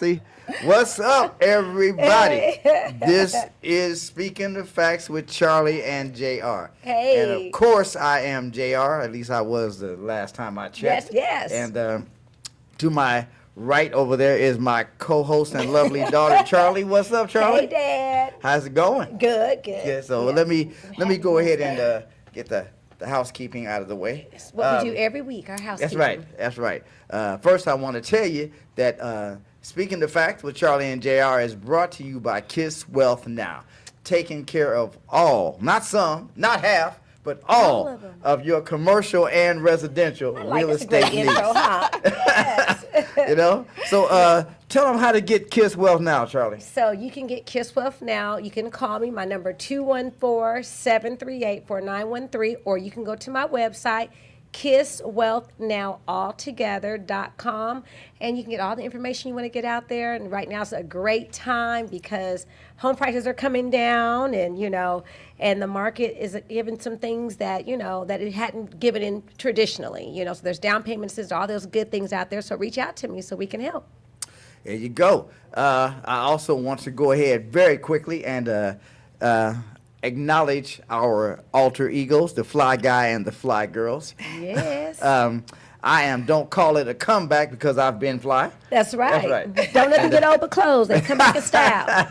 See, what's up, everybody? This is Speaking the Facts with Charlie and JR. Hey. And of course, I am JR. At least I was the last time I checked. Yes. And to my right over there is my co-host and lovely daughter, Charlie. What's up, Charlie? Hey, Dad. How's it going? Good. Yeah. So let me go ahead and get the housekeeping out of the way. It's what we do every week, our housekeeping. That's right. First, I want to tell you that Speaking the Facts with Charlie and JR is brought to you by Kiss Wealth Now, taking care of all, not some, not half, but all of your commercial and residential real estate needs. Intro, huh? Yes. You know? So tell them how to get Kiss Wealth Now, Charlie. So you can get Kiss Wealth Now. You can call me. My number 214-738-4913, or you can go to my website, kisswealthnowalltogether.com, and you can get all the information you want to get out there. And right now is a great time because home prices are coming down, and and the market is giving some things that that it hadn't given in traditionally. So there's down payments, there's all those good things out there. So reach out to me so we can help. There you go. I also want to go ahead very quickly and acknowledge our alter egos, the Fly Guy and the Fly Girls. Yes. Don't call it a comeback because I've been fly. That's right. That's right. Don't let them get old clothes. They come back in style.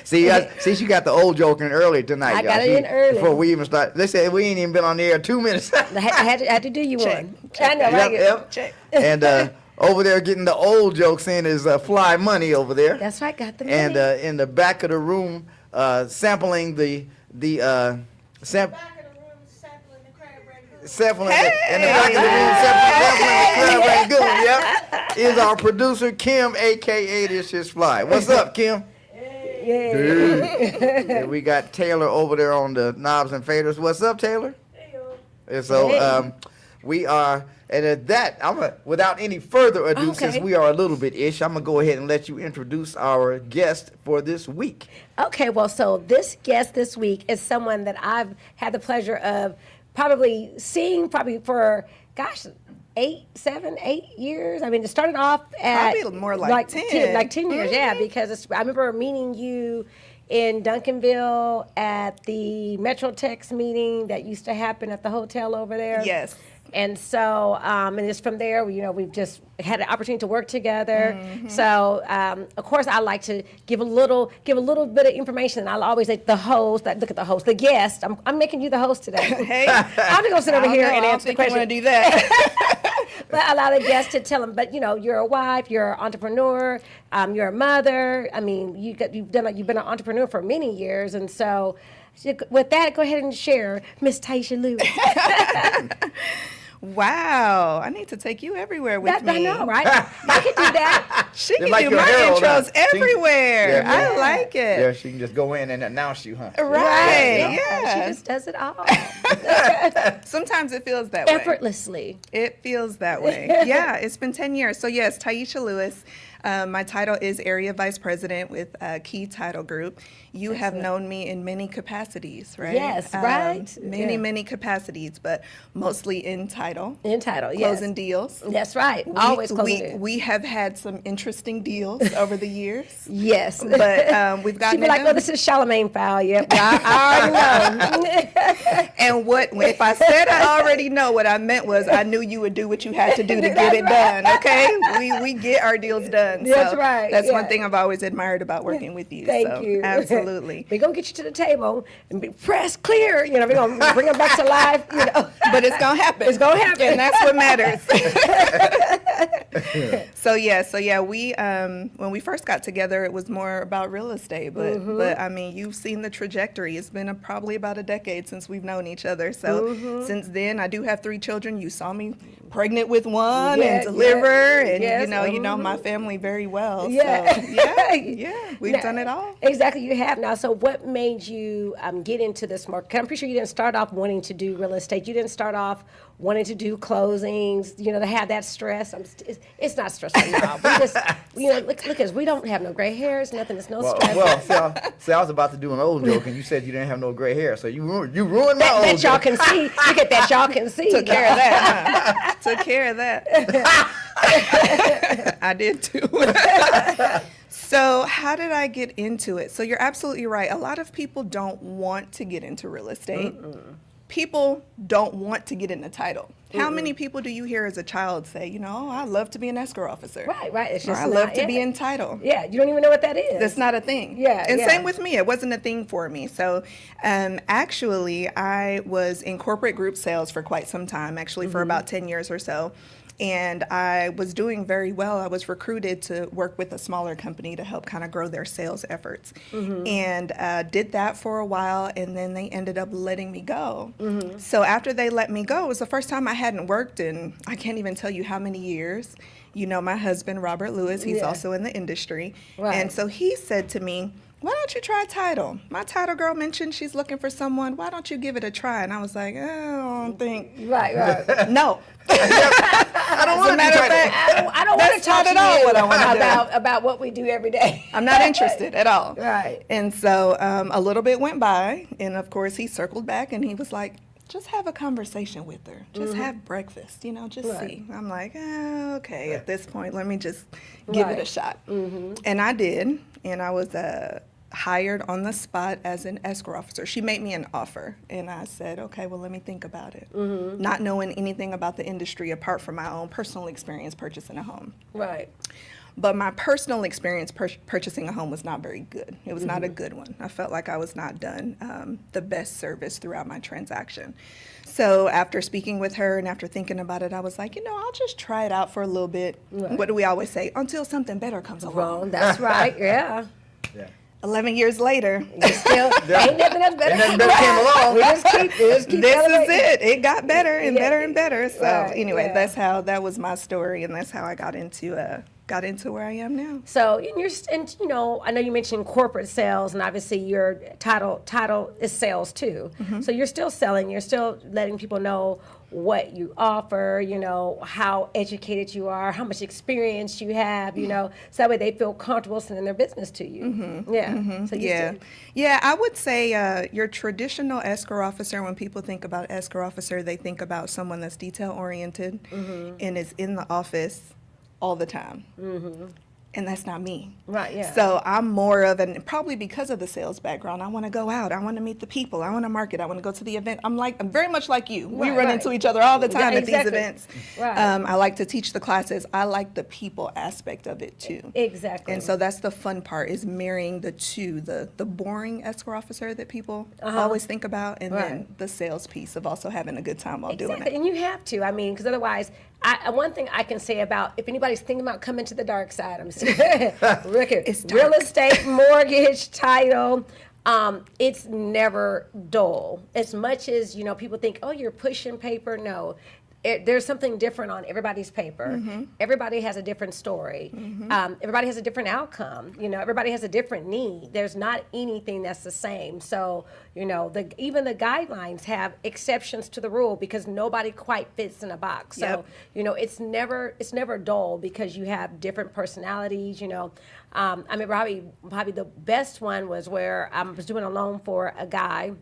See, she got the old joke in early tonight. I got it in early. Before we even start. They said we ain't even been on the air 2 minutes. I had to do you one. I know, Yep. Check. And over there getting the old jokes in is Fly Money over there. That's right, got the money. And in the back of the room, sampling the Sampling the crab rangoon. sampling in the back of the room, sampling the crab rangoon, is our producer Kim, aka This Is Fly. What's up, Kim? Yeah. And we got Taylor over there on the knobs and faders. What's up, Taylor? And so we are, and at that, without any further ado, since we are a little bit ish, I'm gonna go ahead and let you introduce our guest for this week. Okay, well, so this guest this week is someone that I've had the pleasure of probably seeing for, 7, 8 years. I mean, it started off at probably more like 10. Like 10 years, yeah, because I remember meeting you in Duncanville at the Metrotex meeting that used to happen at the hotel over there. Yes. And so, and it's from there, we've just had an opportunity to work together. Mm-hmm. So, of course, I like to give a little bit of information. I'll always let the host, the guest. I'm making you the host today. Hey, I'm just gonna sit over here and answer the question. I want to do that. But allow the guests to tell them. But you're a wife, you're an entrepreneur, you're a mother. I mean, you've been an entrepreneur for many years, and so. With that, go ahead and share, Miss Taisha Lewis. Wow, I need to take you everywhere with me. I know, right? I could do that. She can do my intros everywhere. I like it. Yeah, she can just go in and announce you, huh? Right, yeah. She just does it all. Sometimes it feels that way. Effortlessly. It feels that way. Yeah, it's been 10 years. So yes, Taisha Lewis. My title is Area Vice President with Key Title Group. You have known me in many capacities, right? Yes, right. Many capacities, but mostly in title. In title, yes. Closing deals. That's right. Always closing deals. We have had some interesting deals over the years. Yes. But we've gotten She'd be like, well, this is Charlemagne file. Yep, I already know. And if I said I already know, what I meant was I knew you would do what you had to do to get it done, okay? We get our deals done. That's right. That's one thing I've always admired about working with you. Thank you. Absolutely. We're going to get you to the table and press clear. We're going to bring them back to life. But it's going to happen. It's going to happen. And that's what matters. So we when we first got together, it was more about real estate. But I mean, you've seen the trajectory. It's been probably about a decade since we've known each other. So since then, I do have 3 children. You saw me pregnant with one and deliver, and you know my family very well. Yeah. So, we've done it all. Exactly, you have now. So what made you get into this market? I'm pretty sure you didn't start off wanting to do real estate. You didn't start off wanting to do closings, to have that stress. It's not stressful now. We just, look at us. We don't have no gray hairs, nothing. It's no stress. Well, see, I was about to do an old joke, and you said you didn't have no gray hair, so you ruined my old that y'all joke. can see. Look at that, y'all can see. Took care of that. Took care of that. I did too. So how did I get into it? So you're absolutely right. A lot of people don't want to get into real estate. People don't want to get in the title. How many people do you hear as a child say, you know, oh, I love to be an escrow officer? Right. It's Or just I love not to be it. in title. Yeah, you don't even know what that is. That's not a thing. Yeah, And yeah. same with me. It wasn't a thing for me. So actually, I was in corporate group sales for quite some time, actually for about 10 years or so. And I was doing very well. I was recruited to work with a smaller company to help kind of grow their sales efforts. And did that for a while, and then they ended up letting me go. So after they let me go, it was the first time I hadn't worked in, I can't even tell you how many years. You know, my husband, Robert Lewis, he's Yeah. also in the industry. Right. And so he said to me, why don't you try title? My title girl mentioned she's looking for someone. Why don't you give it a try? And I was like, I don't think. Right. No. I don't want to do title. I don't want to That's talk not to at all you what I wanna about what we do every day. I'm not interested at all. Right. And so a little bit went by, and of course he circled back and he was like, just have a conversation with her. Just have breakfast, you know, just Right. see. I'm like, okay, at this point, let me just give it a Right. shot. And I did, and I was hired on the spot as an escrow officer. She made me an offer, and I said, okay, well, let me think about it. Not knowing anything about the industry apart from my own personal experience purchasing a home. Right. But my personal experience purchasing a home was not very good. It was not a good one. I felt like I was not done the best service throughout my transaction. So after speaking with her and after thinking about it, I was like, you know, I'll just try it out for a little bit. Right. What do we always say? Until something better comes along. Wrong. That's right. Yeah. Yeah. 11 years later, You still ain't nothing else better. Ain't nothing better came along. We just keep this is elevating. it. It got better and Yeah. better and better. So Right, anyway, yeah. that was my story, and that's how I got into where I am now. So, and you know, I know you mentioned corporate sales, and obviously your title is sales too. So you're still selling. You're still letting people know what you offer. You know, how educated you are, how much experience you have. You know, so that way they feel comfortable sending their business to you. Yeah. So you Yeah. still- Yeah, I would say your traditional escrow officer, when people think about escrow officer, they think about someone that's detail oriented and is in the office all the time. And that's not me. Right, yeah. So I'm more of an, probably because of the sales background, I want to go out, I want to meet the people, I want to market, I want to go to the event. I'm very much like you. We Right, run right. into each other all the time Yeah, at these exactly. events. Right. I like to teach the classes. I like the people aspect of it too. Exactly. And so that's the fun part, is marrying the two, the boring escrow officer that people always think about, and then Right. the sales piece of also having a good time while doing Exactly, it. and you have to. I mean, because otherwise, one thing I can say about if anybody's thinking about coming to the dark side, I'm saying, look at It's real dark. estate, mortgage, title. It's never dull. As much as people think, oh, you're pushing paper. No. There's something different on everybody's paper. Everybody has a different story. Everybody has a different outcome. Everybody has a different need. There's not anything that's the same. So, even the guidelines have exceptions to the rule because nobody quite fits in a box. So, Yep. it's never dull because you have different personalities. I mean, probably the best one was where I was doing a loan for a guy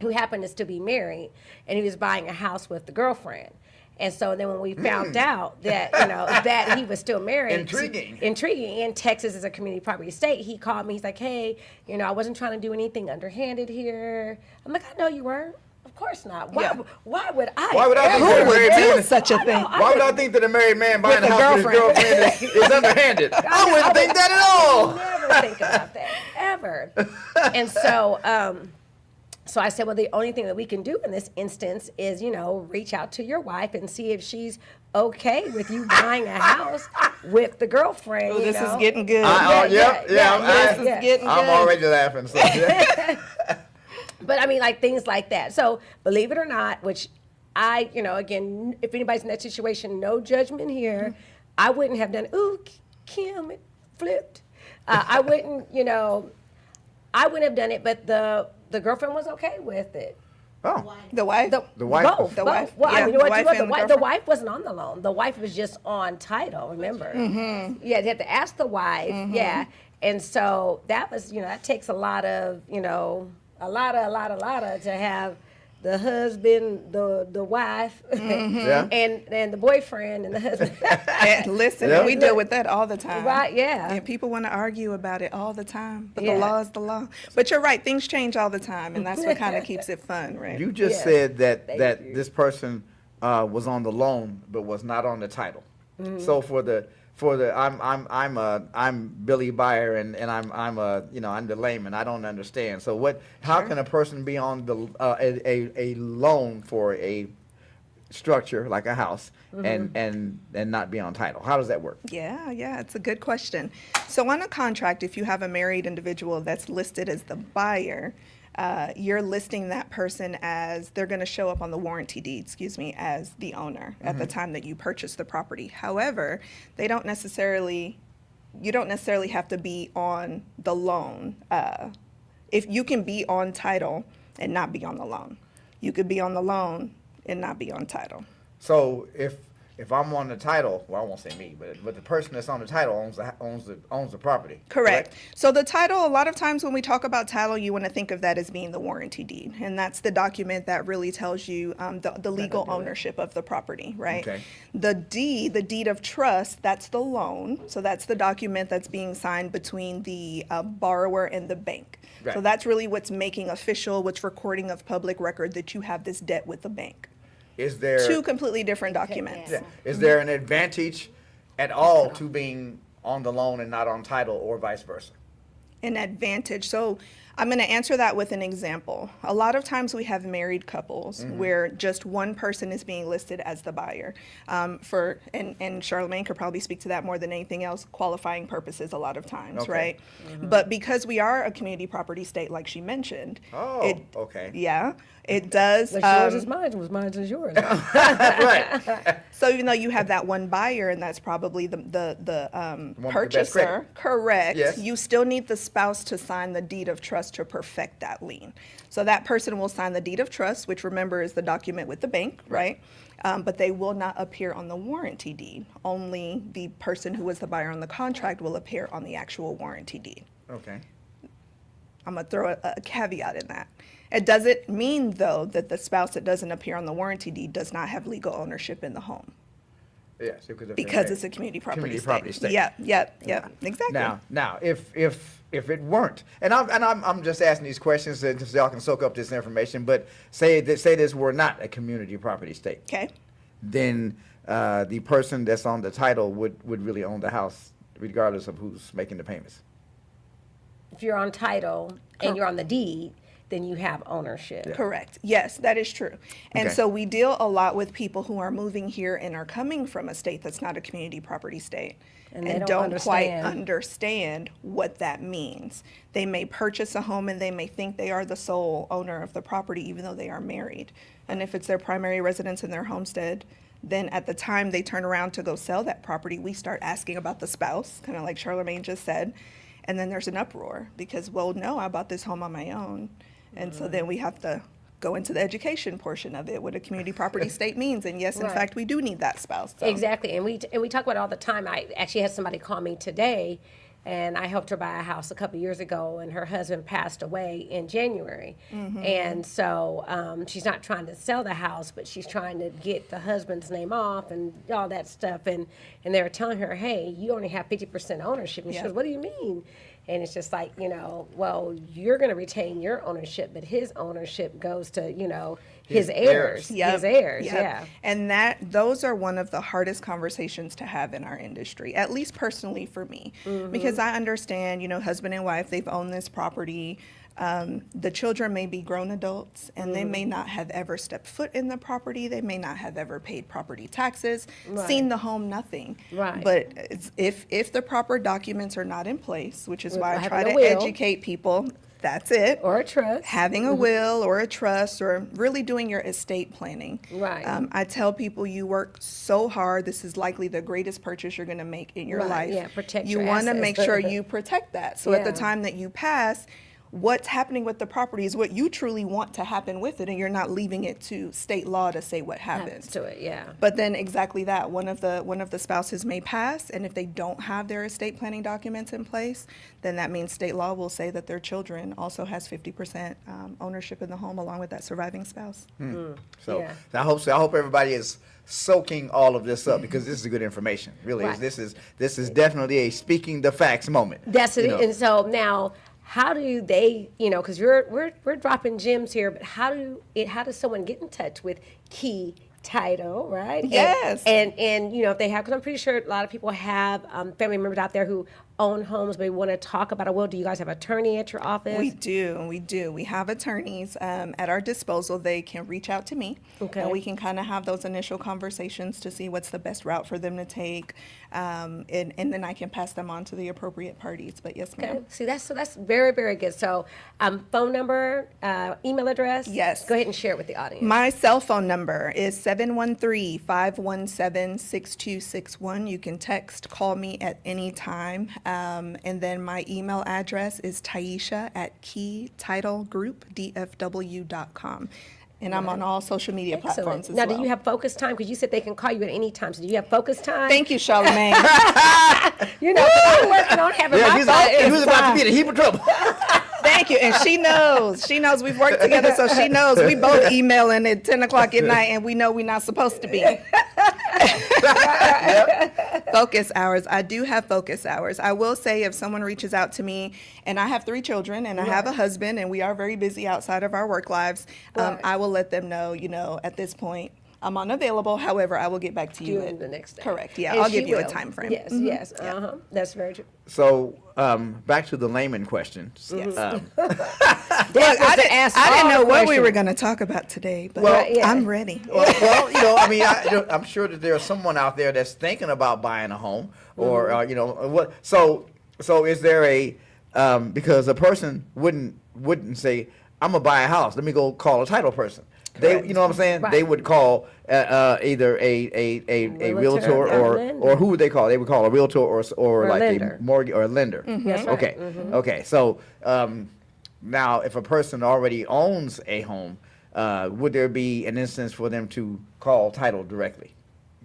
who happened to still be married, and he was buying a house with the girlfriend. And so then when we found out that, that he was still married. Intriguing. And Texas is a community property state, he called me. He's like, hey, I wasn't trying to do anything underhanded here. I'm like, I know you weren't. Of course not. Why would I? Why would I think Who that a would married do man? such a thing? Why would I think that a married man buying a With a house with his girlfriend is underhanded? I wouldn't think that at all. Never think about that, ever. And so, so I said, well, the only thing that we can do in this instance is, reach out to your wife and see if she's okay with you buying a house with the girlfriend. Oh, this is getting good. This is getting I'm good. already laughing. So, yeah. But I mean, like things like that. So believe it or not, which I, again, if anybody's in that situation, no judgment here. I wouldn't have done, ooh, Kim, it flipped. I wouldn't, I wouldn't have done it, but the girlfriend was okay with it. Oh, The wife? the wife. Both. The wife. Well, Yeah, I mean, you know the what? wife The and the wife, the girlfriend. wife wasn't on the loan. The wife was just on title, remember? Yeah, you had to ask the wife. Yeah. And so that was, that takes a lot of, to have the husband, the wife, Yeah. and the boyfriend and the husband. And listen, Yeah. we deal with that all the time. Right, yeah. And people want to argue about it all the time, but Yeah. the law is the law. But you're right, things change all the time, and that's what kind of keeps it fun, right? You just Yes. said that Thank you. this person was on the loan but was not on the title. Mm-hmm. So I'm Billy Buyer and I'm the layman. I don't understand. So how can a person be on the a loan for a structure like a house Mm-hmm. and not be on title? How does that work? Yeah, it's a good question. So on a contract, if you have a married individual that's listed as the buyer, you're listing that person as, they're going to show up on the warranty deed, as the owner at the time that you purchase the property. However, you don't necessarily have to be on the loan. If you can be on title and not be on the loan, you could be on the loan and not be on title. So if I'm on the title, well, I won't say me, but the person that's on the title owns the property. Correct. So the title, a lot of times when we talk about title, you want to think of that as being the warranty deed. And that's the document that really tells you the legal ownership of the property, right? Okay. The deed of trust, that's the loan. So that's the document that's being signed between the borrower and the bank. Right. So that's really what's making official, what's recording of public record that you have this debt with the bank. Is there Two completely different documents. Yeah. Is there an advantage at all to being on the loan and not on title, or vice versa? An advantage. So I'm going to answer that with an example. A lot of times we have married couples where just one person is being listed as the buyer. And Charlamagne could probably speak to that more than anything else, qualifying purposes a lot of times, Okay. right? But because we are a community property state, like she mentioned, Okay. yeah, it does. What's yours is mine. What's mine is yours. Right. So even though you have that one buyer, and that's probably the with the best purchaser, credit. correct, Yes. you still need the spouse to sign the deed of trust to perfect that lien. So that person will sign the deed of trust, which remember is the document with the bank, right? But they will not appear on the warranty deed. Only the person who was the buyer on the contract will appear on the actual warranty deed. Okay. I'm going to throw a caveat in that. It doesn't mean, though, that the spouse that doesn't appear on the warranty deed does not have legal ownership in the home, Yes. because it's a community property state. state. Yeah, exactly. Now, if it weren't, and I'm just asking these questions so y'all can soak up this information, but say this were not a community property state, Okay. then the person that's on the title would really own the house, regardless of who's making the payments. If you're on title and you're on the deed, then you have ownership. Correct. Yes, that is true. And Okay. so we deal a lot with people who are moving here and are coming from a state that's not a community property state And and they don't don't quite understand. understand what that means. They may purchase a home and they may think they are the sole owner of the property even though they are married. And if it's their primary residence in their homestead, then at the time they turn around to go sell that property, we start asking about the spouse, kind of like Charlamagne just said. And then there's an uproar because, well, no, I bought this home on my own. And so then we have to go into the education portion of it, what a community property state means. And yes, in Right. fact, we do need that spouse. So. Exactly, and we talk about it all the time. I actually had somebody call me today, and I helped her buy a house a couple years ago, and her husband passed away in January, and so she's not trying to sell the house, but she's trying to get the husband's name off and all that stuff, and they were telling her, hey, you only have 50% ownership, and she Yeah. goes, what do you mean? And it's just like, well, you're going to retain your ownership, but his ownership goes to, his heirs. Yep. His heirs, Yep. yeah. And those are one of the hardest conversations to have in our industry, at least personally for me, because I understand, husband and wife, they've owned this property. The children may be grown adults and they may not have ever stepped foot in the property. They may not have ever paid property taxes, seen the home, nothing. Right. But if the proper documents are not in place, which is why I Having try a to will. educate people, that's it. Or a trust. Having a will or a trust or really doing your estate planning. Right. I tell people you work so hard. This is likely the greatest purchase you're going to make in your Right, life. yeah, protect You your want to assets. make sure you protect that. So at the Yeah. time that you pass, what's happening with the property is what you truly want to happen with it, and you're not leaving it to state law to say what happens to it, yeah. But then exactly that, one of the spouses may pass, and if they don't have their estate planning documents in place, then that means state law will say that their children also has 50% ownership in the home along with that surviving spouse. So Yeah. I hope everybody is soaking all of this up, because this is good information. Really, Right. this is definitely a speaking the facts moment. That's it. You know. And so now, how do they, because we're dropping gems here, but how does someone get in touch with Key Title, right? Yes. And if they have, because I'm pretty sure a lot of people have family members out there who own homes, but they want to talk about a will. Do you guys have an attorney at your office? We do. We have attorneys at our disposal. They can reach out to me, Okay. and we can kind of have those initial conversations to see what's the best route for them to take, and then I can pass them on to the appropriate parties. But yes, Okay. ma'am. See, that's very, very good. So, phone number, email address. Yes. Go ahead and share it with the audience. My cell phone number is 713-517-6261. You can text, call me at any time. And then my email address is taisha@keytitlegroup.dfw.com. And I'm on all social media platforms as Now, well. do you have focus time? Because you said they can call you at any time. So, do you have focus time? Thank you, Charlamagne. 'Cause I'm working on having my he was about to time. be in a heap of trouble. Thank you. And she knows we've worked together, so she knows we both emailing at 10 o'clock at night, and we know we're not supposed to be. Focus hours. I do have focus hours. I will say, if someone reaches out to me, and I have 3 children, and I have a husband, and we are very busy outside of our work lives, Right. I will let them know, at this point, I'm unavailable. However, I will get back to you Doing the next day. Correct. Yeah, And I'll she give you a will. time frame. Yes, yes. That's very true. So back to the layman questions. Yes. Look, Look, I didn't know what we were going to talk about today, but Well, yeah. I'm ready. Well, I'm sure that there's someone out there that's thinking about buying a home, or what. So is there a because a person wouldn't say, I'm gonna buy a house, let me go call a title person. They, Correct. you know what I'm saying? Right. They would call either a realtor Realtor or lender. or who would they call? They would call a realtor or like lender. a mortgage or a lender. That's right. Okay. Okay. So now, if a person already owns a home, would there be an instance for them to call title directly,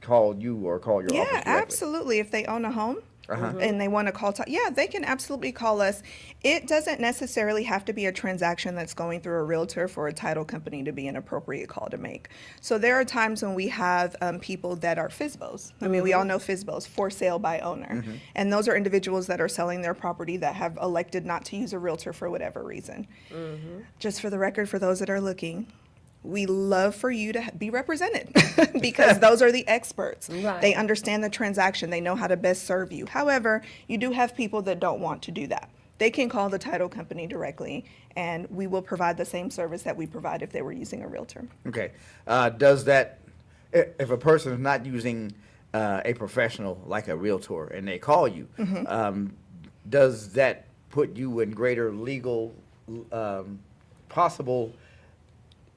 call you or call your office Yeah, directly? absolutely. If they own a home Uh-huh. and they want to call, they can absolutely call us. It doesn't necessarily have to be a transaction that's going through a realtor for a title company to be an appropriate call to make. So there are times when we have people that are FSBOs. I mean, we all know FSBOs, for sale by owner. And those are individuals that are selling their property that have elected not to use a realtor for whatever reason. Just for the record, for those that are looking, we love for you to be represented because those are the experts. Right. They understand the transaction. They know how to best serve you. However, you do have people that don't want to do that. They can call the title company directly, and we will provide the same service that we provide if they were using a realtor. Okay. Does that, if a person is not using a professional like a realtor and they call you, does that put you in greater legal,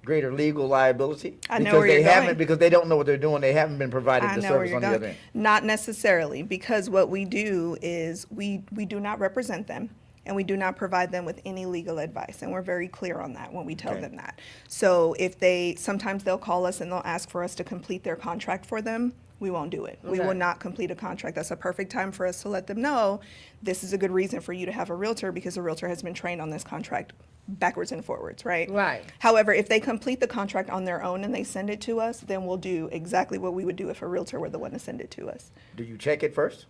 greater legal liability? I know because where you're they haven't, going. because they don't know what they're doing. They haven't been provided I the know where service you're on the going. other end. Not necessarily, because what we do is we do not represent them, and we do not provide them with any legal advice, and we're very clear on that when we tell Okay. them that. So if sometimes they'll call us and they'll ask for us to complete their contract for them. We won't do it. We Okay. will not complete a contract. That's a perfect time for us to let them know this is a good reason for you to have a realtor, because a realtor has been trained on this contract backwards and forwards, right? Right. However, if they complete the contract on their own and they send it to us, then we'll do exactly what we would do if a realtor were the one to send it to us. Do you check it first?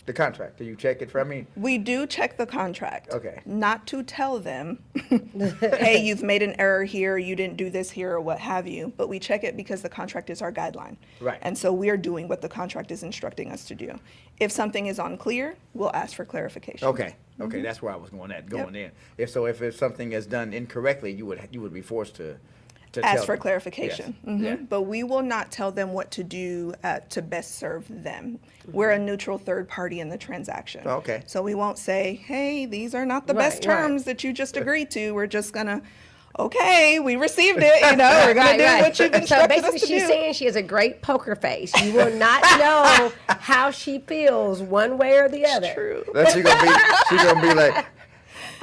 The contract, do you check it for, I mean, We do check the contract. Okay. Not to tell them, hey, you've made an error here, you didn't do this here, or what have you. But we check it because the contract is our guideline. Right. And so we're doing what the contract is instructing us to do. If something is unclear, we'll ask for clarification. okay, that's where I was going in. If something is done incorrectly, you would be forced to Ask tell for them. clarification. Yes. Yeah. But we will not tell them what to do to best serve them. We're a neutral third party in the transaction. Okay. So we won't say, hey, these are not the best Right, right. terms that you just agreed to. We're just going to, okay, we received it, we're going to do what you've So instructed basically, us to she's do. saying she has a great poker face. You will not know how she feels one way or the other. True. Then she gonna be like,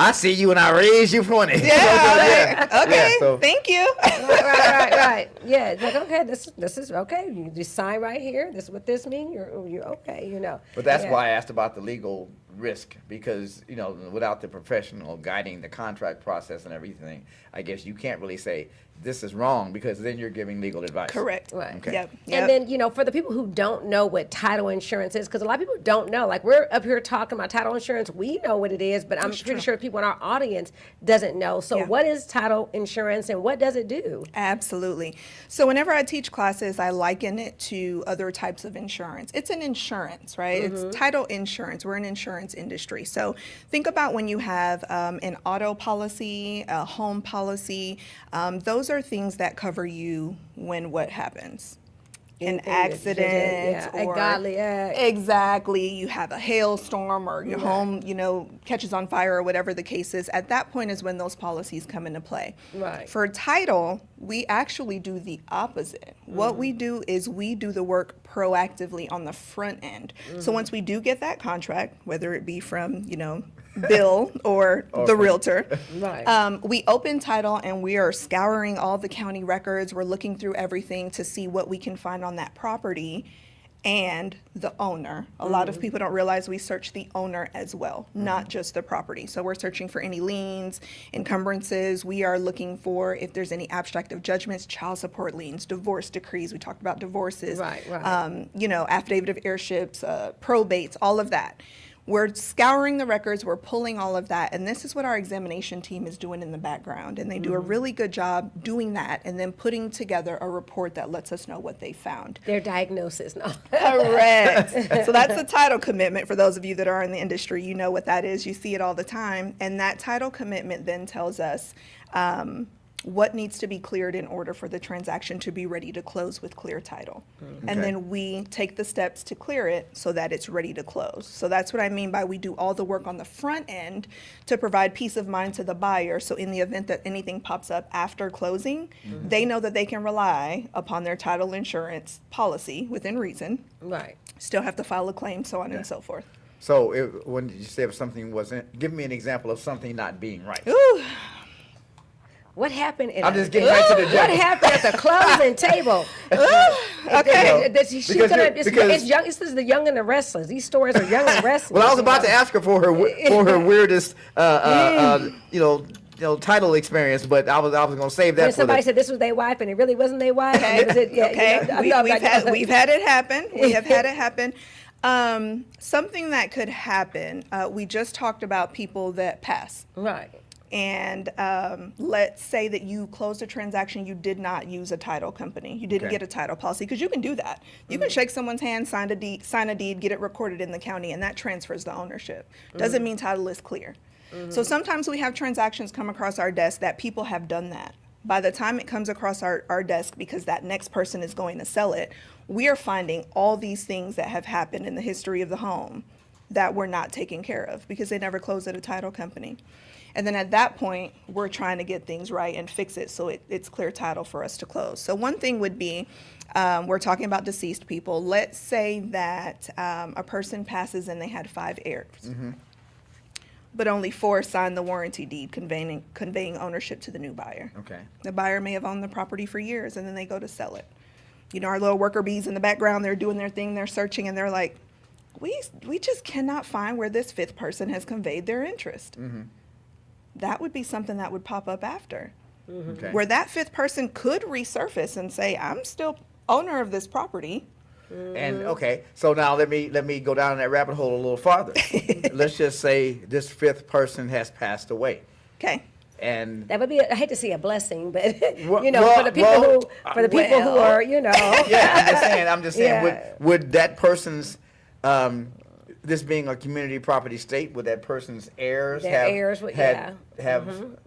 I see you and I raise you 20. Yeah. Okay. Yeah, so- Thank you. Right. Yeah, it's like, okay, this is okay. You just sign right here. This is what this means. You're okay, you know. But that's Yeah. why I asked about the legal risk, because, you know, without the professional guiding the contract process and everything, I guess you can't really say this is wrong, because then you're giving legal advice. Correct. Right. Okay. Yep. And then, you know, for the people who don't know what title insurance is, because a lot of people don't know, like we're up here talking about title insurance, we know what it is, but I'm pretty sure people in our audience doesn't know. So Yeah. what is title insurance and what does it do? Absolutely. So whenever I teach classes, I liken it to other types of insurance. It's an insurance, right? It's title insurance. We're an insurance industry. So think about when you have an auto policy, a home policy. Those are things that cover you when what happens? An Anything that- accident, a or godly act. exactly, you have a hailstorm, or your home, you know, catches on fire, or whatever the case is. At that point is when those policies come into play. Right. For title, we actually do the opposite. What we do is we do the work proactively on the front end. So once we do get that contract, whether it be from, you know, Bill or the realtor, Right. we open title and we are scouring all the county records. We're looking through everything to see what we can find on that property and the owner. A lot of people don't realize we search the owner as well, not just the property. So we're searching for any liens, encumbrances. We are looking for if there's any abstract of judgments, child support liens, divorce decrees. We talked about divorces. Right. You know, affidavit of heirships, probates, all of that. We're scouring the records, we're pulling all of that, and this is what our examination team is doing in the background. And they do a really good job doing that and then putting together a report that lets us know what they found. Their diagnosis, no. Correct. So that's a title commitment. For those of you that are in the industry, you know what that is. You see it all the time. And that title commitment then tells us what needs to be cleared in order for the transaction to be ready to close with clear title. And Okay. then we take the steps to clear it so that it's ready to close. So that's what I mean by we do all the work on the front end to provide peace of mind to the buyer. So in the event that anything pops up after closing, they know that they can rely upon their title insurance policy within reason. Right. Still have to file a claim, so on and so forth. So when you say if something wasn't, give me an example of something not being right. Ooh, What happened? I'm just getting right to the What judge. happened at the closing table? okay. Because- This is the young and the restless. These stories are young and restless. Well, I was you about know. to ask her for her weirdest, you know, title experience, but I was going to save that When for somebody the. said this was their wife and it really wasn't their wife. Okay. It was it, yeah, Okay. you know, I'm like- We've had it happen. We have had it happen. Something that could happen. We just talked about people that pass. Right. And let's say that you closed a transaction, you did not use a title company. You didn't Okay. get a title policy, because you can do that. You can shake someone's hand, sign a deed, get it recorded in the county, and that transfers the ownership. Doesn't mean title is clear. So sometimes we have transactions come across our desk that people have done that. By the time it comes across our desk, because that next person is going to sell it, we are finding all these things that have happened in the history of the home that were not taken care of because they never closed at a title company. And then at that point, we're trying to get things right and fix it so it's clear title for us to close. So one thing would be, we're talking about deceased people. Let's say that a person passes and they had 5 heirs, but only 4 signed the warranty deed conveying ownership to the new buyer. Okay. The buyer may have owned the property for years, and then they go to sell it. You know, our little worker bees in the background, they're doing their thing, they're searching, and they're like, we just cannot find where this 5th person has conveyed their interest. That would be something that would pop up after, Okay. where that 5th person could resurface and say, I'm still owner of this property. And okay, so now let me go down that rabbit hole a little farther. Let's just say this 5th person has passed away, Okay. and That would be, I hate to say a blessing, but, Well- you know, well- for the people well, who are, you know. yeah, I'm just saying, Yeah. would that person's this being a community property state, would that person's heirs Their have heirs would- have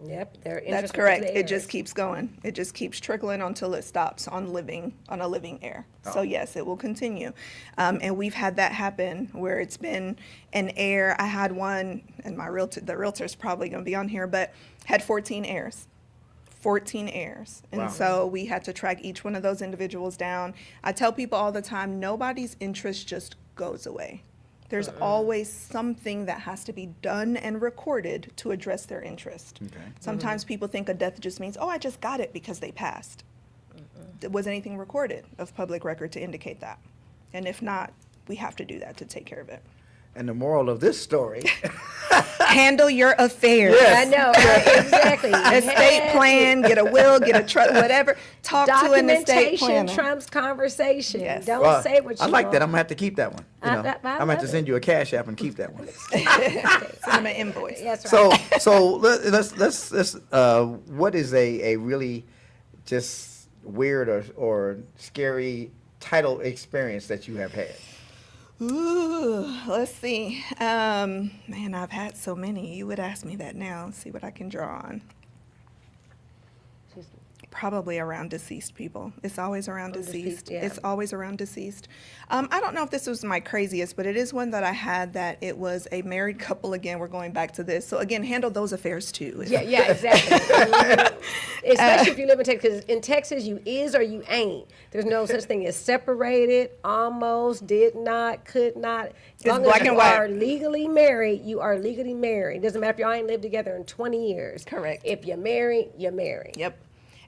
Yep, their interest That's was correct. the It just heirs. keeps going. It just keeps trickling until it stops on a living heir. So yes, it will continue. And we've had that happen where it's been an heir. I had one, and the realtor's probably going to be on here, but had 14 heirs. 14 heirs. And Wow. so we had to track each one of those individuals down. I tell people all the time, nobody's interest just goes away. There's always something that has to be done and recorded to address their interest. Okay. Sometimes people think a death just means, oh, I just got it because they passed. Was anything recorded of public record to indicate that? And if not, we have to do that to take care of it. And the moral of this story, Handle your affairs. Yes. I know, right? Exactly. Estate plan, get a will, get a trust, whatever. Talk to an estate Documentation planner. trumps conversation. Yes. Don't well, say what you I like that. I'm want. gonna have to keep that one. You I- know, I I'm gonna have to love send you a cash app and keep that one. Send them an invoice. That's right. So let's what is a really just weird or scary title experience that you have had? Ooh, let's see. Man, I've had so many. You would ask me that now. See what I can draw on. Probably around deceased people. It's always around deceased. yeah. It's always around deceased. I don't know if this was my craziest, but it is one that I had that it was a married couple. Again, we're going back to this. So again, handle those affairs too. Yeah, exactly. Especially if you live in Texas. 'Cause in Texas, you is or you ain't. There's no such thing as separated, almost, did not, could not. As long black as you and white. are legally married, you are legally married. Doesn't matter if y'all ain't lived together in 20 years. Correct. If you're married, you're married. Yep.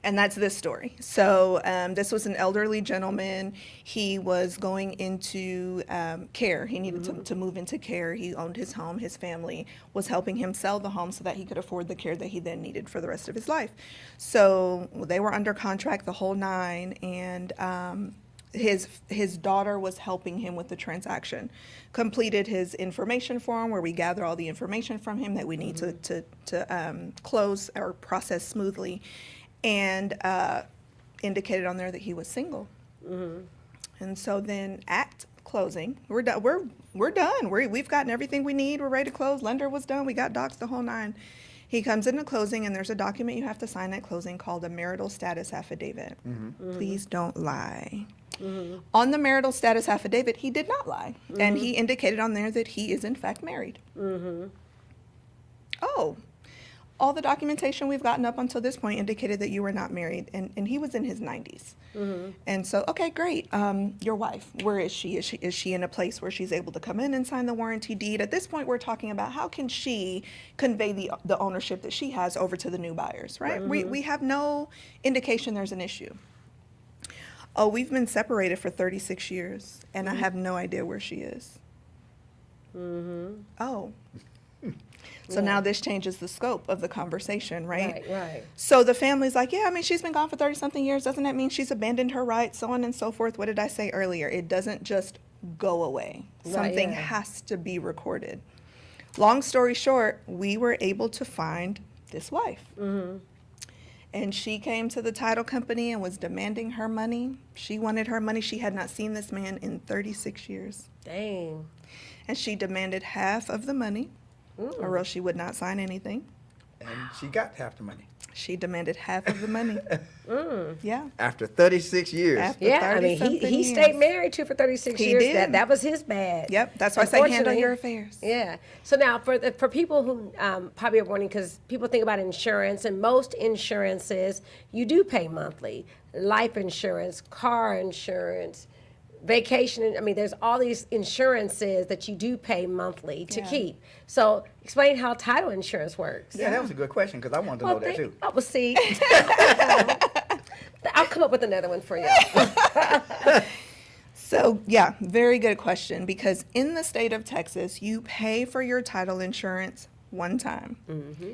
And that's this story. So this was an elderly gentleman. He was going into care. He needed to move into care. He owned his home. His family was helping him sell the home so that he could afford the care that he then needed for the rest of his life. So they were under contract the whole nine, and his daughter was helping him with the transaction. Completed his information form where we gather all the information from him that we need to close or process smoothly. And indicated on there that he was single. And so then at closing, we're done. We're done. We've gotten everything we need. We're ready to close. Lender was done. We got docs, the whole nine. He comes into closing, and there's a document you have to sign at closing called a marital status affidavit. Please don't lie. On the marital status affidavit, he did not lie, and he indicated on there that he is in fact married. Oh. All the documentation we've gotten up until this point indicated that you were not married, and he was in his 90s. And so, okay, great. Your wife, where is she? Is she in a place where she's able to come in and sign the warranty deed? At this point, we're talking about how can she convey the ownership that she has over to the new buyers, right? We have no indication there's an issue. Oh, we've been separated for 36 years, and I have no idea where she is. Oh. So now this changes the scope of the conversation, right? Right. So the family's like, yeah, I mean, she's been gone for 30-something years. Doesn't that mean she's abandoned her rights, so on and so forth? What did I say earlier? It doesn't just go away. Right, Something yeah. has to be recorded. Long story short, we were able to find this wife. And she came to the title company and was demanding her money. She wanted her money. She had not seen this man in 36 years. Dang. And she demanded half of the money, or else she would not sign anything. And she got half the money She demanded half of the money. Yeah. after 36 years. After Yeah, I mean, 30-something he years. stayed married to for 36 He years. did. That was his bad. Yep. That's why I say handle Unfortunately, your affairs. Yeah. So now, for people who probably are wondering, because people think about insurance, and most insurances you do pay monthly. Life insurance, car insurance, vacation. I mean, there's all these insurances that you do pay monthly to Yeah. keep. So explain how title insurance works. Yeah, that was a good question because I wanted to know that too. Oh, well, see, I'll come up with another one for you. So, yeah, very good question, because in the state of Texas, you pay for your title insurance one time,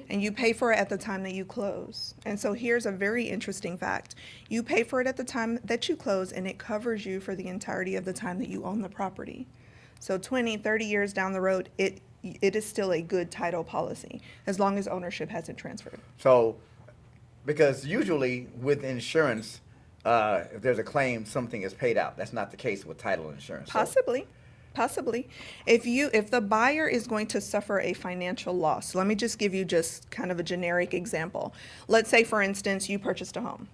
and you pay for it at the time that you close. And so here's a very interesting fact. You pay for it at the time that you close, and it covers you for the entirety of the time that you own the property. So 20, 30 years down the road, it is still a good title policy, as long as ownership hasn't transferred. So, because usually with insurance, if there's a claim, something is paid out. That's not the case with title insurance. So- Possibly. If the buyer is going to suffer a financial loss, let me just give you just kind of a generic example. Let's say, for instance, you purchased a home.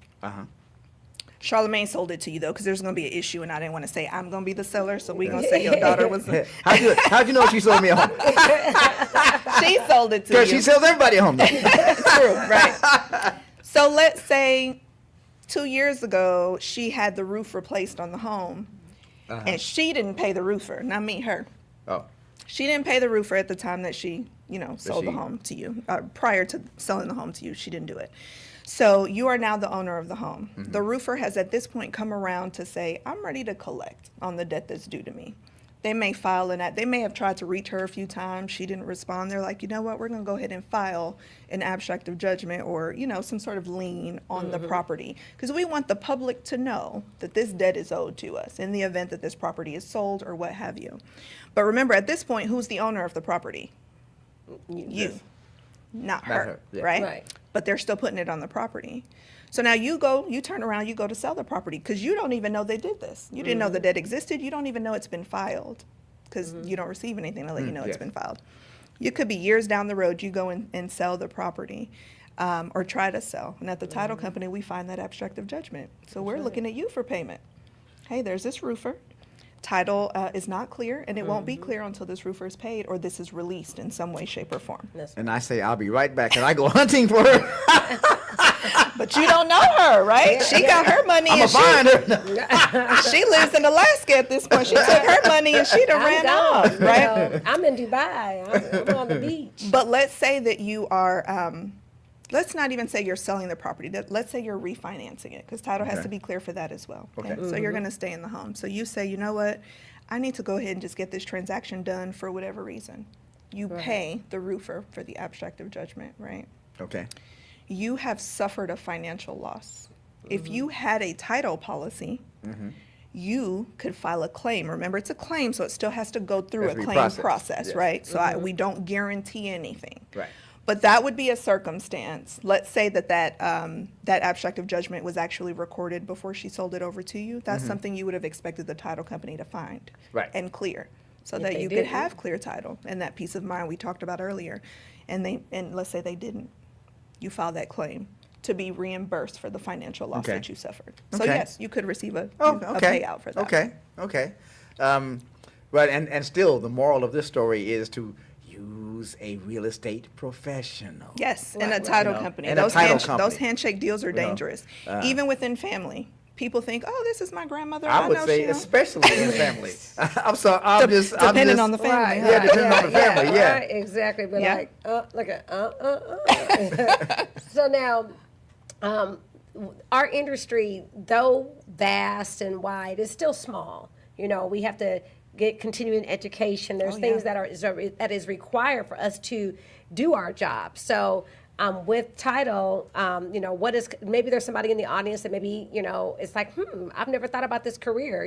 Charlemagne sold it to you, though, because there's going to be an issue, and I didn't want to say I'm going to be the seller, so we're going to say your daughter was the... How'd you know she sold me a home? She sold it to Because you. she sells everybody a home. Though. True, right. So let's say 2 years ago, she had the roof replaced on the home, and she didn't pay the roofer, not me, her. Oh, She didn't pay the roofer at the time that she, sold the she- home to you. Prior to selling the home to you, she didn't do it. So you are now the owner of the home. The roofer has at this point come around to say, I'm ready to collect on the debt that's due to me. They may file an they may have tried to reach her a few times. She didn't respond. They're like, you know what, we're going to go ahead and file an abstract of judgment or, some sort of lien on the property. Because we want the public to know that this debt is owed to us in the event that this property is sold or what have you. But remember, at this point, who's the owner of the property? You. Not her, yeah. right? Right. But they're still putting it on the property. So now you turn around, you go to sell the property because you don't even know they did this. You didn't know the debt existed. You don't even know it's been filed because you don't receive anything to let you know it's yes. been filed. You could be years down the road, you go in and sell the property or try to sell. And at the title company, we find that abstract of judgment. So we're looking at you for payment. Hey, there's this roofer. Title is not clear, and it won't be clear until this roofer is paid or this is released in some way, shape, or form. And I say, I'll be right back, and I go hunting for her. But you don't know her, right? She got her money I'm and going to find her. she lives in Alaska at this point. She took her money and she done ran off, you right? know. I'm in Dubai. I'm on the beach. But let's say that you are, let's not even say you're selling the property. Let's say you're refinancing it because title has Okay. to be clear for that as well. Okay. So you're going to stay in the home. So you say, you know what? I need to go ahead and just get this transaction done for whatever reason. You pay the roofer for the abstract of judgment, right? Okay. You have suffered a financial loss. If you had a title policy, you could file a claim. Remember, it's a claim, so it still has to go through Has a to be claim processed. process, Yes. right? So we don't guarantee anything. Right. But that would be a circumstance. Let's say that abstract of judgment was actually recorded before she sold it over to you. That's something you would have expected the title company to find Right. and clear, so If that they you didn't. could have clear title and that peace of mind we talked about earlier. And let's say they didn't. You file that claim to be reimbursed for the financial loss Okay. that you suffered. So Okay. yes, you could receive a Okay. payout for that. Okay. Right, and still, the moral of this story is to use a real estate professional. Yes, Right, and a right. title You know, company. and a Those, title those company. handshake deals are You know, dangerous. Even within family. People think, oh, this is my grandmother. I would know say, she especially in family. I'm sorry. I'm just depending on the family. Right, huh? Yeah, depending on the family, yeah. Right, exactly. But Yeah. like, look at, So now, our industry, though vast and wide, is still small. You know, we have to get continuing education. There's things that is required for us to do our job. So with title, what is, maybe there's somebody in the audience that maybe, it's like, I've never thought about this career,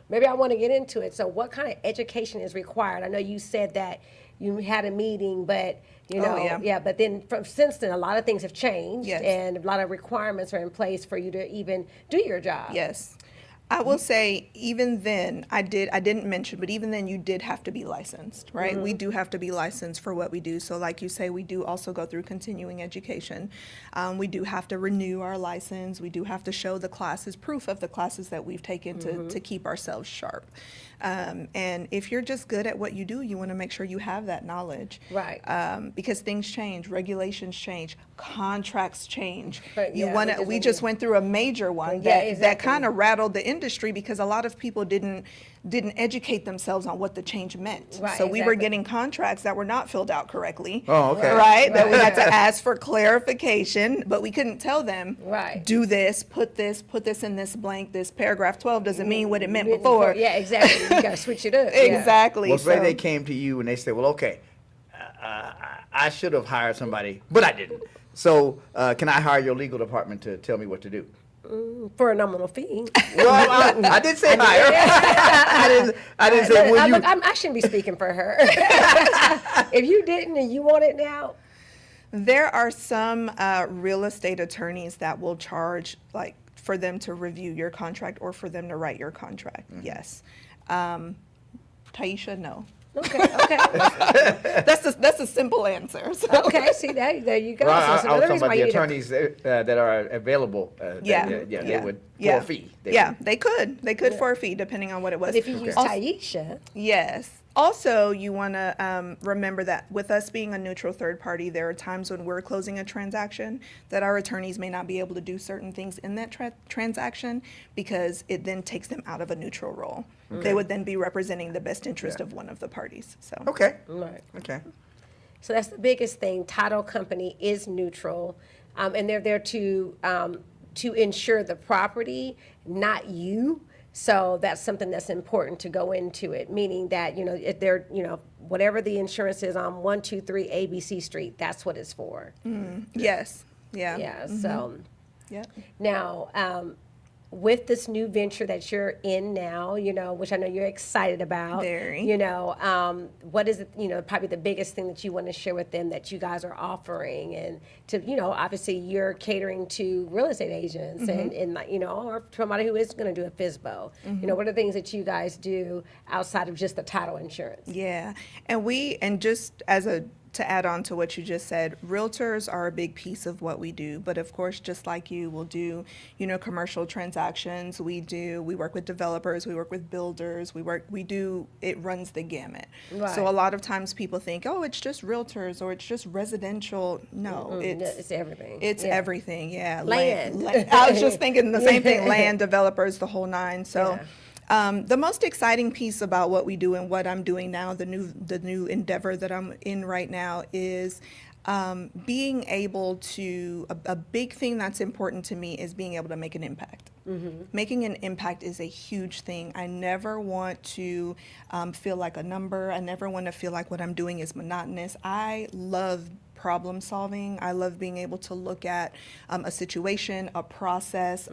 maybe I want to get into it. So what kind of education is required? I know you said that you had a meeting, but, but then since then, a lot of things have changed Yes. and a lot of requirements are in place for you to even do your job. Yes. I will say, even then, I didn't mention, but even then you did have to be licensed, right? We do have to be licensed for what we do. So like you say, we do also go through continuing education. We do have to renew our license. We do have to show the classes, proof of the classes that we've taken to keep ourselves sharp. And if you're just good at what you do, you want to make sure you have that knowledge. Right. Because things change, regulations change, contracts change. But You yeah, want we to. just We need just to- went through a major one Yeah, that exactly. kind of rattled the industry because a lot of people didn't educate themselves on what the change meant. Right, So we were exactly. getting contracts that were not filled out correctly. Oh, okay. Right? That we had to ask for clarification, but we couldn't tell them, Right. do this, put this in this blank. This paragraph 12 doesn't mean what it meant before. Yeah, exactly. You got to switch it up. Yeah. Exactly. Well, say So- they came to you and they said, well, okay, I should have hired somebody, but I didn't. So can I hire your legal department to tell me what to do? For a nominal fee. Well, I did say hire. I didn't say, will you? Look, I shouldn't be speaking for her. If you didn't and you want it now, There are some real estate attorneys that will charge, like, for them to review your contract or for them to write your contract. Yes. Taisha, no. okay. That's a simple answer. So. Okay, see, there you go. Well, So I was another talking reason about why the you need to- attorneys that are available. They would for a fee. They Yeah, would- they could for a fee depending on what it was. But if you use Also- Taisha, Yes. Also, you want to remember that with us being a neutral third party, there are times when we're closing a transaction that our attorneys may not be able to do certain things in that transaction because it then takes them out of a neutral role. They would then be representing the best interest of one of the parties. So Okay. Right. Okay. So that's the biggest thing. Title company is neutral, and they're there to insure the property, not you. So that's something that's important to go into it, meaning that, if they're, whatever the insurance is on 123 ABC Street, that's what it's for. yes, yeah, Yeah, so yep. now, with this new venture that you're in now, which I know you're excited about. Very. What is it, probably the biggest thing that you want to share with them that you guys are offering, and to, obviously you're catering to real estate agents and or somebody who is going to do a FSBO. What are the things that you guys do outside of just the title insurance? Yeah, and just to add on to what you just said, realtors are a big piece of what we do. But of course, just like you, we'll do, commercial transactions. We work with developers, we work with builders, it runs the gamut. Right. So a lot of times people think, oh, it's just realtors or it's just residential. No, It's everything. It's Yeah. everything, yeah. Land. I was just thinking the same thing, land, developers, the whole nine. So. Yeah. The most exciting piece about what we do and what I'm doing now, the new endeavor that I'm in right now is being able to, a big thing that's important to me is being able to make an impact. Making an impact is a huge thing. I never want to feel like a number. I never want to feel like what I'm doing is monotonous. I love problem solving. I love being able to look at a situation, a process,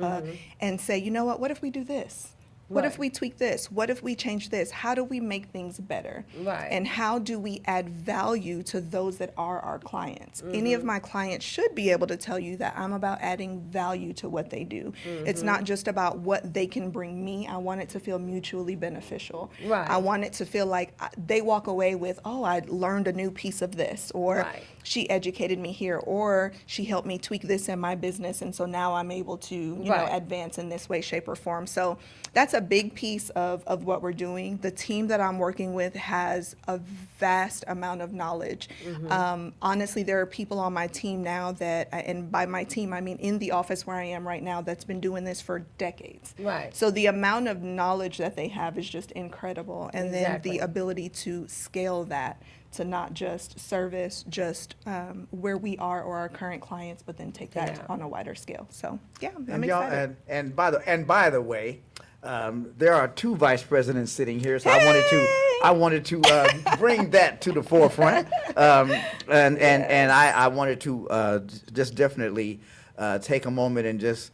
and say, you know what if we do this? What if Right. we tweak this? What if we change this? How do we make things better? Right. And how do we add value to those that are our clients? Any of my clients should be able to tell you that I'm about adding value to what they do. It's not just about what they can bring me. I want it to feel mutually beneficial. Right. I want it to feel like they walk away with, oh, I learned a new piece of this, or Right. she educated me here, or she helped me tweak this in my business, and so now I'm able to, you Right. know, advance in this way, shape, or form. So that's a big piece of what we're doing. The team that I'm working with has a vast amount of knowledge. Honestly, there are people on my team now that, and by my team, I mean in the office where I am right now, that's been doing this for decades. Right. So the amount of knowledge that they have is just incredible. And Exactly. then the ability to scale that to not just service just where we are or our current clients, but then take that Yeah. on a wider scale. So yeah, I'm And y'all, excited. and by the way, there are two vice presidents sitting here, so I wanted to bring that to the forefront, and I wanted to just definitely take a moment and just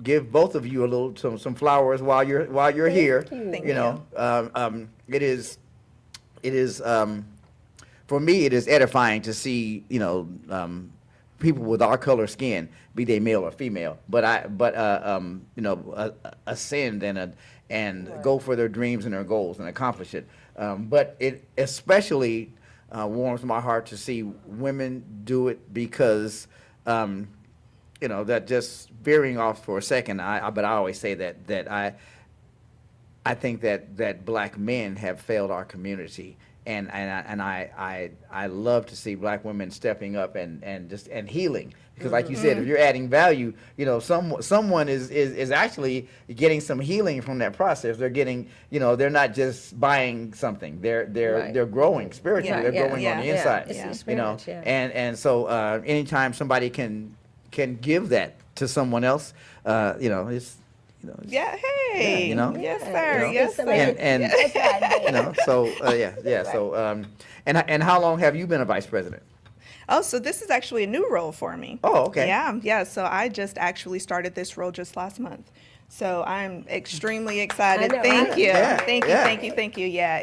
give both of you a little some flowers while you're here. you. Thank You know, it is for me it is edifying to see people with our color skin, be they male or female, ascend and go for their dreams and their goals and accomplish it. But it especially warms my heart to see women do it because, that just veering off for a second. But I always say that I think that black men have failed our community. And I love to see black women stepping up and healing, because like you said, if you're adding value, someone is actually getting some healing from that process. They're getting, they're not just buying something. They're Right. growing spiritually. Yeah, they're yeah, growing on the yeah. inside. It's the You know, experience, yeah. and so anytime somebody can give that to someone else, it's Yeah, hey. Yeah, Yes, You sir. know? Yes, sir. and so and how long have you been a vice president? Oh, so this is actually a new role for me. Oh, okay. Yeah. So I just actually started this role just last month. So I'm extremely excited. I know, Thank right? you. Yeah, Thank you. yeah. Thank you. Yeah,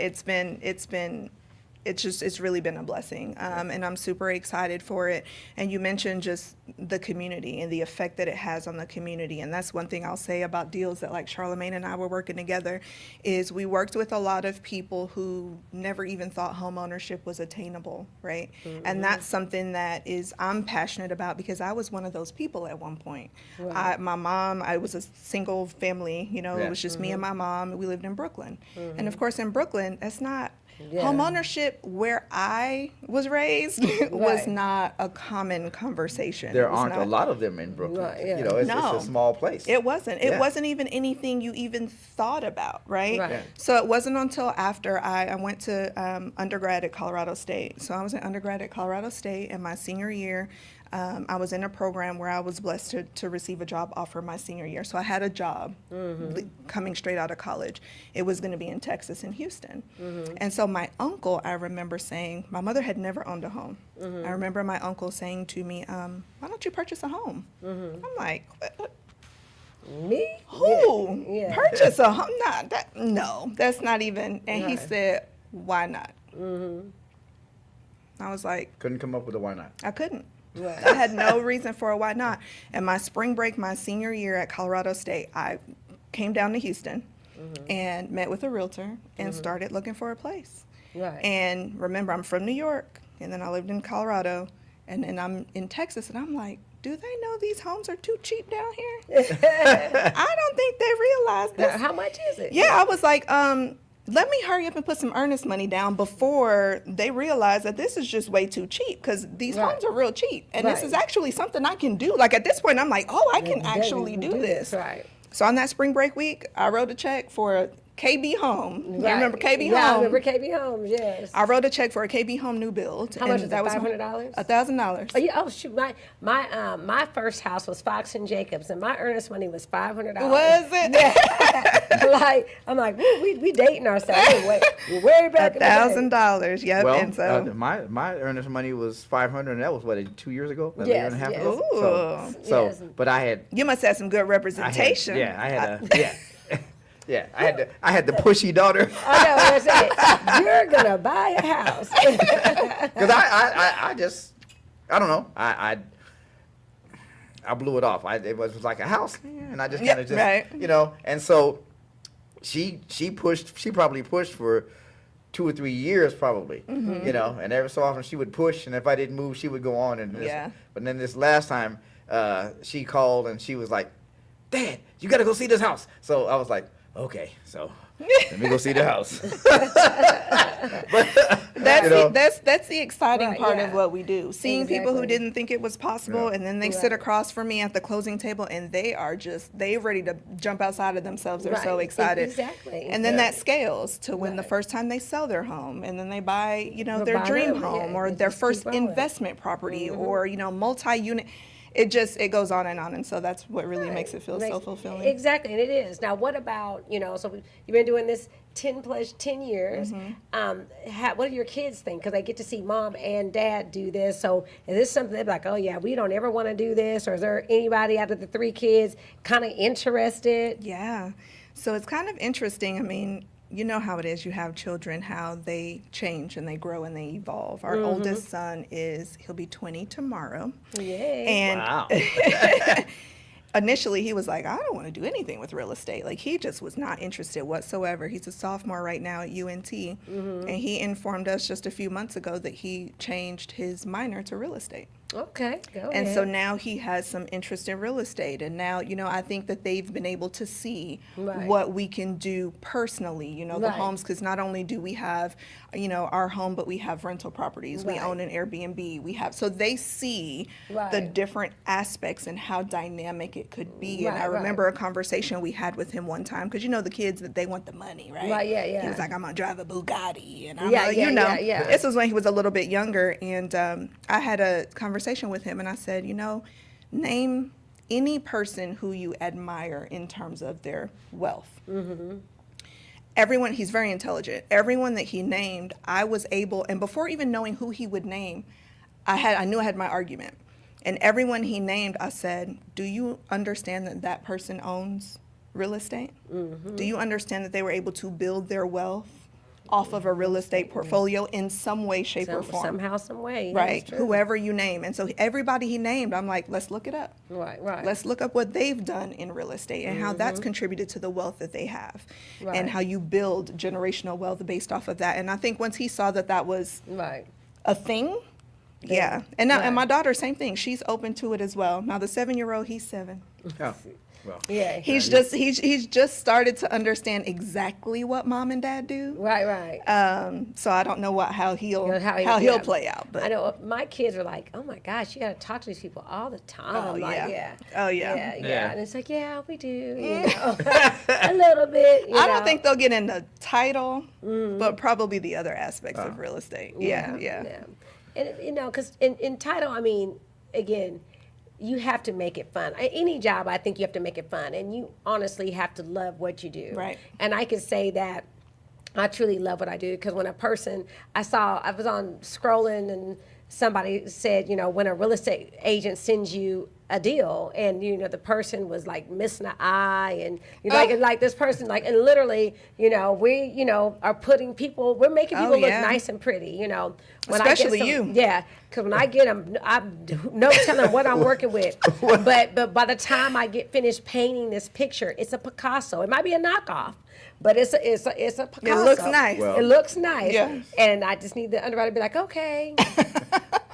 it's really been a blessing. And I'm super excited for it. And you mentioned just the community and the effect that it has on the community. And that's one thing I'll say about deals that like Charlemagne and I were working together is we worked with a lot of people who never even thought home ownership was attainable, right? And that's something that I'm passionate about because I was one of those people at one point. Right. My mom, I was a single family, Yeah. it was just me and my mom. We lived in Brooklyn. And of course in Brooklyn, Yeah. Home ownership, where I was raised, was Right. not a common conversation. There It was aren't a not- lot of them in Brooklyn. Right, yeah. You know, it's No. a small place. It wasn't. It Yeah. wasn't even anything you even thought about, right? Right. Yeah. So it wasn't until after I went to undergrad at Colorado State. So I was an undergrad at Colorado State, and my senior year, I was in a program where I was blessed to receive a job offer my senior year. So I had a job coming straight out of college. It was going to be in Texas, in Houston. And so my uncle, I remember saying, my mother had never owned a home. I remember my uncle saying to me, why don't you purchase a home? I'm like, what? Me? Who? Yeah. Purchase a home? No, that's not even. And he Right. said, why not? I was like, Couldn't come up with a why not. I couldn't. Right. I had no reason for a why not. And my spring break, my senior year at Colorado State, I came down to Houston and met with a realtor and started looking for a place. Right. And remember, I'm from New York, and then I lived in Colorado, and then I'm in Texas, and I'm like, do they know these homes are too cheap down here? I don't think they realize this. Now, how much is it? Yeah, I was like, let me hurry up and put some earnest money down before they realize that this is just way too cheap, because these Right. homes are real cheap. And this Right. is actually something I can do. Like, at this point, I'm like, oh, I can Yeah, actually you do can this. Right. So on that spring break week, I wrote a check for a KB home. You Right. remember KB Yeah, I home? remember KB Homes, yes. I wrote a check for a KB home new build. How much and is it, $500? $1,000. Oh, yeah, oh shoot, my first house was Fox and Jacobs, and my earnest money was $500. Was it? Like, I'm like, woo, we dating ourselves. We're way back in the day. $1,000. Yep. Well, and so my earnest money was $500, and that was what, 2 years ago, a Yes, year and a half yes. ago. So, Yes. but I had, you must have some good representation. I had the pushy daughter. I know what I'm saying. You're gonna buy a house. Because I don't know. I blew it off. It was like a house, and I just kind of right. you know. And so she probably pushed for 2 or 3 years, probably, you know. And every so often she would push, and if I didn't move, she would go on. And Yeah. But then this last time, she called and she was like, "Dad, you got to go see this house." So I was like, "Okay, so let me go see the house." That's the exciting Right, part yeah. of what we do. Seeing people who Exactly. didn't think it was possible, Yeah. and then they sit Right. across from me at the closing table, and they're ready to jump outside of themselves. They're so Right. excited. Exactly. And then Yeah. that scales to when the Right. first time they sell their home, and then they buy, They'll their buy dream another, home yeah, or they their just keep first growing. investment property or, multi-unit. It goes on, and so that's what really makes it feel so fulfilling. Exactly, and it is. Now, what about, so you've been doing this 10 years. Mm-hmm. What do your kids think? Because they get to see mom and dad do this. So is this something they're like, oh, yeah, we don't ever want to do this? Or is there anybody out of the 3 kids kind of interested? Yeah. So it's kind of interesting. I mean, you know how it is. You have children, how they change and they grow and they evolve. Our oldest son he'll be 20 tomorrow. Yay. And Wow. initially he was like, I don't want to do anything with real estate. Like, he just was not interested whatsoever. He's a sophomore right now at UNT. And he informed us just a few months ago that he changed his minor to real estate. Okay, go And ahead. so now he has some interest in real estate. And now, I think that they've been able to see Right. what we can do personally, the Right. homes, because not only do we have, our home, but we have rental properties. We Right. own an Airbnb. So they see the Right. different aspects and how dynamic it could be. And I Right, right. remember a conversation we had with him one time, because the kids, that they want the money, right? Right, yeah, He yeah. was like, I'm going to drive a Bugatti. And I'm Yeah, like, yeah, yeah. This was when he was a little bit younger. And I had a conversation with him, and I said, name any person who you admire in terms of their wealth. Everyone, he's very intelligent. Everyone that he named, I was able, and before even knowing who he would name, I knew I had my argument. And everyone he named, I said, do you understand that that person owns real estate? Do you understand that they were able to build their wealth off of a real estate portfolio in some way, shape, or form? Somehow, some way. yeah, Right, that's true. whoever you name. And so everybody he named, I'm like, let's look it up. Right, right. Let's look up what they've done in real estate and how that's contributed to the wealth that they have, Right. and how you build generational wealth based off of that. And I think once he saw that that was Right. a thing, yeah. And now, Right. and my daughter, same thing. She's open to it as well. Now the 7-year-old, he's 7. Yeah. Well, Yeah. He's just started to understand exactly what mom and dad do. Right. So I don't know how he'll yeah. play out. But I know my kids are like, oh my gosh, you got to talk to these people all the time. Oh, Like, yeah. Oh, yeah. Yeah. And it's like, yeah, we do. You know, a little bit. I don't think they'll get into title, but probably the other aspects of real estate. Yeah. And you know, because in title, I mean, again, you have to make it fun. Any job, I think you have to make it fun, and you honestly have to love what you do. Right. And I can say that I truly love what I do, because when a person, I was on scrolling and somebody said, you know, when a real estate agent sends you a deal and, you know, the person was like missing an eye and like this person, like, and literally, you know, we, you know, are we're making people look nice and pretty, you know. When Especially I get you. Yeah, because when I get them, I'm no telling what I'm working with. But by the time I get finished painting this picture, it's a Picasso. It might be a knockoff, but it's a Picasso. It looks nice. Well, It looks nice. Yeah. And I just need the underwriter to be like, okay,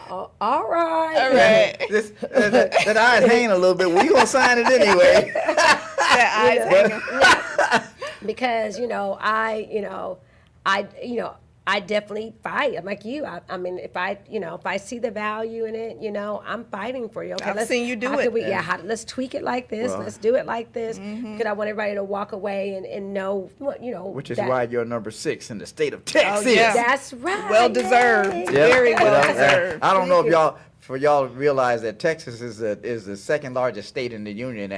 all right. All right. That eye's hanging a little bit. Well, you gonna sign it anyway. That eyes hanging. Because I definitely fight. I'm like you. I mean, if I see the value in it, you know, I'm fighting for you. Okay, I've seen you do it. Let's tweak it like this. Well, let's do it like this. Because I want everybody to walk away and know what, you know. Which is why you're number 6 in the state of Texas. yeah. That's right. Well deserved. Yay. Very well deserved. I don't know if y'all realize that Texas is the second largest state in the union,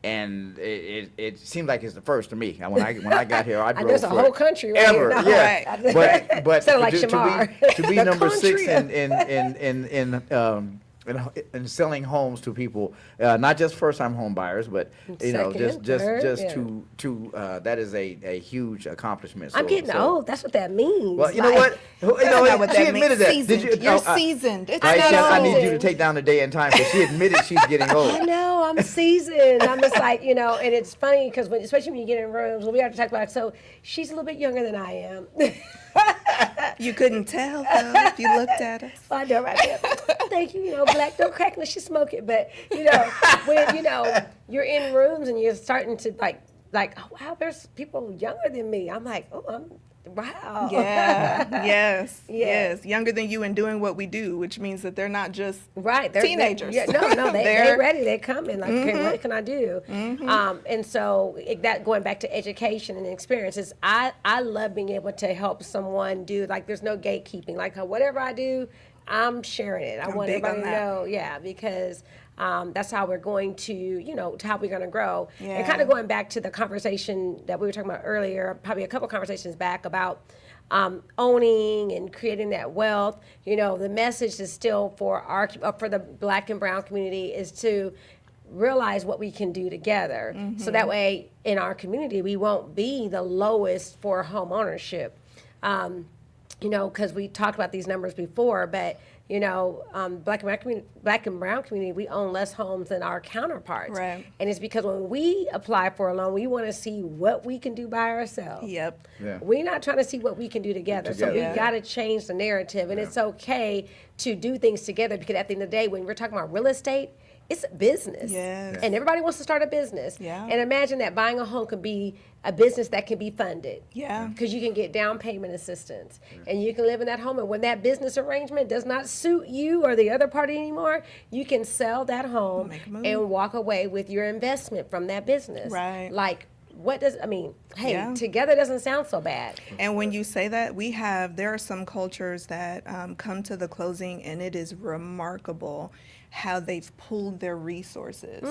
and it seemed like it's the first to me. When I got here, I drove there's a for whole country right ever. here now. Yeah, Right. but Sounded like to Shamar. be The number 6 country. in selling homes to people, not just first-time home buyers, but you know, Second, just third, to that is a huge accomplishment. I'm getting old. That's what that means. Well, you know Like, what? You know know what? what She that admitted means. that. Seasoned. You're seasoned. It's I not need you old. to take down the day and time, because she admitted she's getting I old. know, I'm seasoned. I'm just like, you know, and it's funny because especially when you get in rooms, we have to talk about it. So she's a little bit younger than I am. You couldn't tell though if you looked at us. I know, right there. Thank you. You know, black don't crack unless you smoke it. But you know, when you're in rooms and you're starting to like, oh wow, there's people younger than me. I'm like, wow. Yeah. Yes. Yeah. Yes. Younger than you and doing what we do, which means that they're not just Right, they're teenagers. No, they're They're- ready. They're coming. Like, okay, what can I do? And so that going back to education and experiences, I love being able to help someone do, like, there's no gatekeeping. Like, whatever I do, I'm sharing it. I want big everybody on to that. know, because that's how we're going to, how we're going to grow. And Yeah. kind of going back to the conversation that we were talking about earlier, probably a couple conversations back about owning and creating that wealth. You know, the message is still for the Black and Brown community is to realize what we can do together. So that way in our community, we won't be the lowest for home ownership. You know, because we talked about these numbers before, but you know, Black and Brown community, we own less homes than our counterparts. Right. And it's because when we apply for a loan, we want to see what we can do by ourselves. Yep. Yeah. We're not trying to see what we can do together. So we Yeah. got to change the narrative. And it's okay to do things together, because at the end of the day, when we're talking about real estate, it's a business. Yes. And everybody wants to start a business. Yeah. And imagine that buying a home could be a business that can be funded. Yeah. Because you can get down payment assistance and you can live in that home. And when that business arrangement does not suit you or the other party anymore, you can sell that home Make a move. and walk away with your investment from that business. Right. Like, hey, Yeah. together doesn't sound so bad. And when you say that, there are some cultures that come to the closing, and it is remarkable how they've pooled their resources.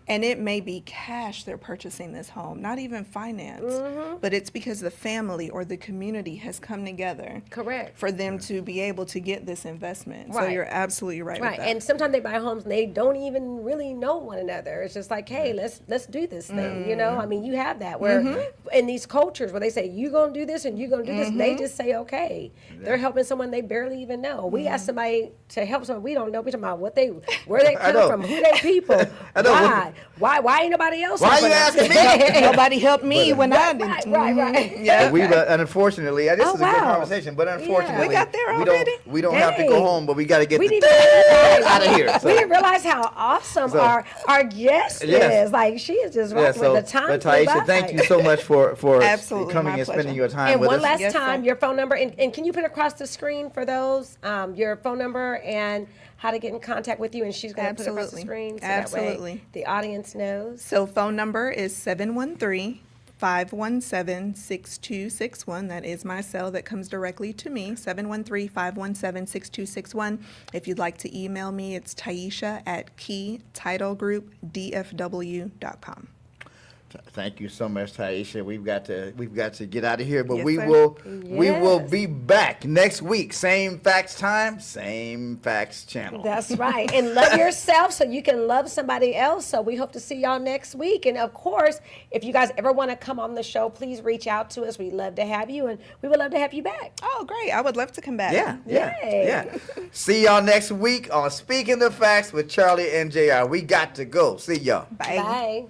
And it may be cash they're purchasing this home, not even finance, but it's because the family or the community has come together. Correct. For them to be able to get this investment. So Right. you're absolutely right with Right, that. and sometimes they buy homes and they don't even really know one another. It's just like, hey, let's do this thing, you know? I mean, you have that where in these cultures where they say, you gonna do this and you gonna do this, and they just say, okay. They're helping someone they barely even know. We ask somebody to help someone we don't know, we talking about what they Where they I come know. from? Who they people? I know. Why ain't nobody else? Why helping you us? asking me? Nobody helped me when I didn't. Right. Yeah. But we, unfortunately, this Oh, is a good wow. conversation. But unfortunately, We got there we already? we don't have to go Dang. home, but we got to get We the didn't out of here. We didn't realize how awesome So- our guest Yes. is. Like she is just Yeah, rocking so, with the time. but flew Taisha, by. thank you so much for Absolutely, coming my and spending pleasure. your time And with one us. last Yes, time, sir. your phone number, and can you put across the screen for those, your phone number and how to get in contact with you? And she's going to put it across the Absolutely. screen so that way Absolutely. the audience knows. So phone number is 713-517-6261. That is my cell that comes directly to me, 713-517-6261. If you'd like to email me, it's taisha@keytitlegroupdfw.com. Thank you so much, Taisha. We've got to get out of here, but Yes, we sir. will Yes. be back next week. Same facts time, same facts channel. That's right. And love yourself so you can love somebody else. So we hope to see y'all next week. And of course, if you guys ever want to come on the show, please reach out to us. We'd love to have you, and we would love to have you back. Oh, great. I would love to come back. Yeah. Yay. See y'all next week on Speaking the Facts with Charlie and JR. We got to go. See y'all. Bye. Bye.